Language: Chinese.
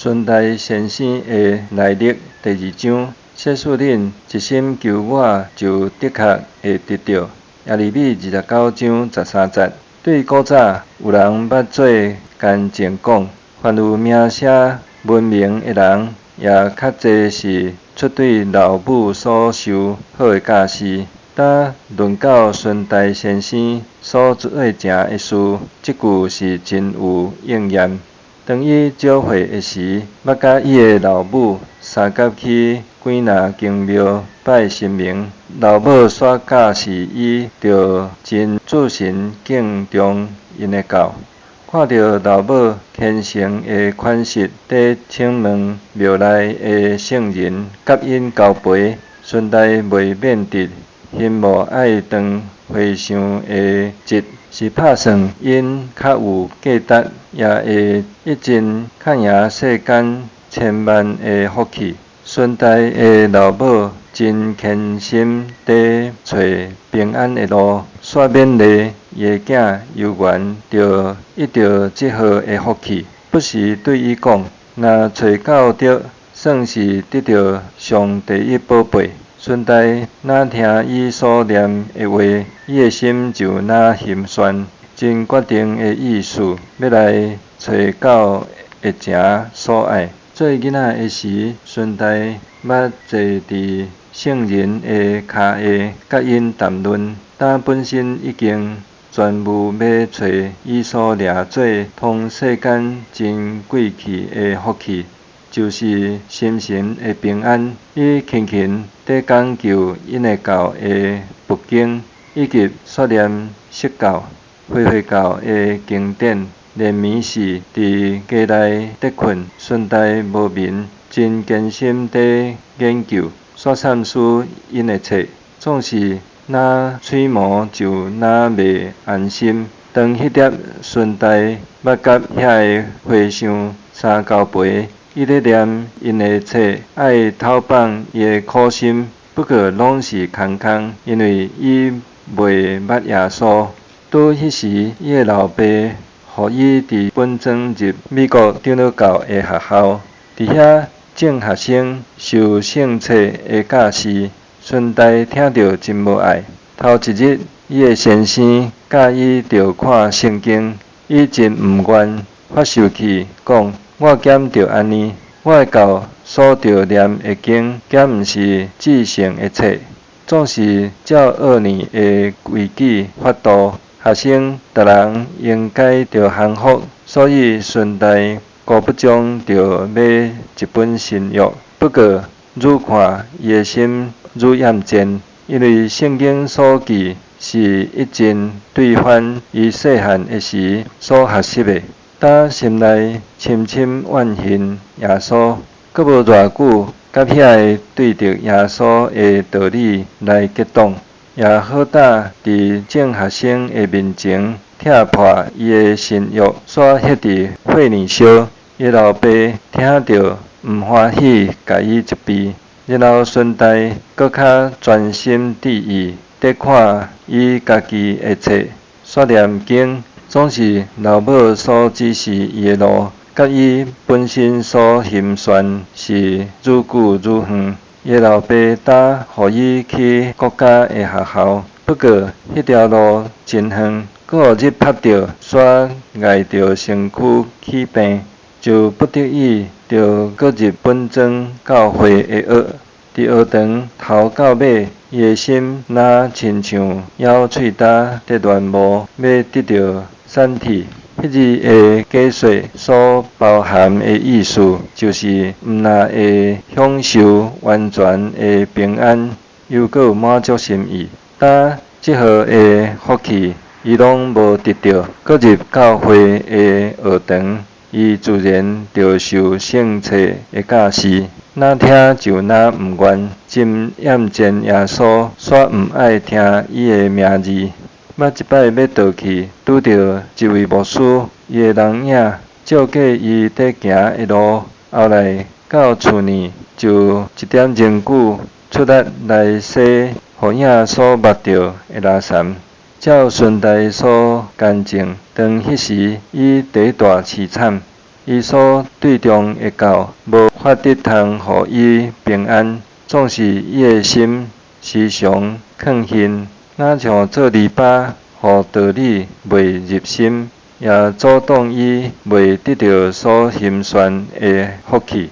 孙大先生的内力第2章，说使恁一心求我，就的确会得到。耶利米29章13节。对古早有人捌做干前讲，凡有名声闻名的人，也较济是出对老母所受好的教示。当论到孙大先生所做成的事，即句是真有应验。当伊召会的时，捌甲伊的老母相甲去几若间庙拜神明。老母煞教示伊着真自神敬重因的教。看到老母虔诚的款式，伫请问庙内的圣人甲因交陪，孙大袂免得心无爱当回想的节。是拍算因较有价值，也会一尽较赢世间千万的福气。孙大的老母真虔心地找平安的路，煞勉励伊的囝有缘着一着这号的福气。不时对伊讲，若找到着，算是得到上第一宝贝。孙大若听伊所念的话，伊的心就若心酸，真决定的意思，要来找到会情所爱。做囡仔的时，孙大捌坐伫圣人的骹下，甲因谈论。当本身已经全无要找伊所掠做通世间真贵气的福气。就是心神的平安，伊勤勤地讲究因的教的不经，以及说念释教、恢复教的经典，连眠时伫家内得困，顺带无眠，真艰辛地研究，煞参书因的册，总是若揣摩就若袂安心。当迄碟顺带捌甲遐个和尚相交陪。伊咧念因的册，爱透放伊的苦心，不过拢是空空，因为伊袂捌耶稣。拄迄时，伊的老爸予伊伫本庄入美国长老教的学校，伫遐种学生受圣册的教示，顺带听着真无爱。头一日，伊的先生教伊着看圣经，伊真毋愿，发受气讲。我减着安尼，我的教所着念的经，减毋是至圣的册，总是照学年的规矩法度。学生逐人应该着幸福，所以顺带顾不将着买一本新约。不过愈看伊的心愈厌倦，因为圣经所记是一尽对翻伊细汉的时所学习的。当心内深深怨恨耶稣，阁无偌久，甲遐个对着耶稣的道理来激动，也好胆伫众学生的面前踢破伊的新约，煞迄伫会年烧。伊老爸听着毋欢喜，甲伊一逼，然后顺带阁较专心致意伫看伊家己的册，煞念经。总是老母所指示伊的路，甲伊本身所心酸是愈久愈远。伊老爸答予伊去国家的学校，不过迄条路真远，搁予日拍着，煞碍着身躯起病，就不得已着搁入本庄教会的学。伫学堂头到尾，伊的心若亲像咬喙焦伫乱无，要得到散体。迄字的解说所包含的意思，就是毋但会享受完全的平安，又搁有满足心意。当即号的福气，伊拢无得到，搁入教会的学堂，伊自然着受圣册的教示。若听就若毋愿，真厌倦耶稣，煞毋爱听伊的名字。捌一摆要倒去，拄着一位牧师，伊的人影照过伊伫行的路，后来到厝呢，就一点钟久出力来洗，互影所捌着的垃圾。照顺带所干净，当迄时伊第一大凄惨，伊所对中的教无法得通互伊平安，总是伊的心时常抗兴，若像做篱笆，互道理袂入心，也阻挡伊袂得到所心愿的福气。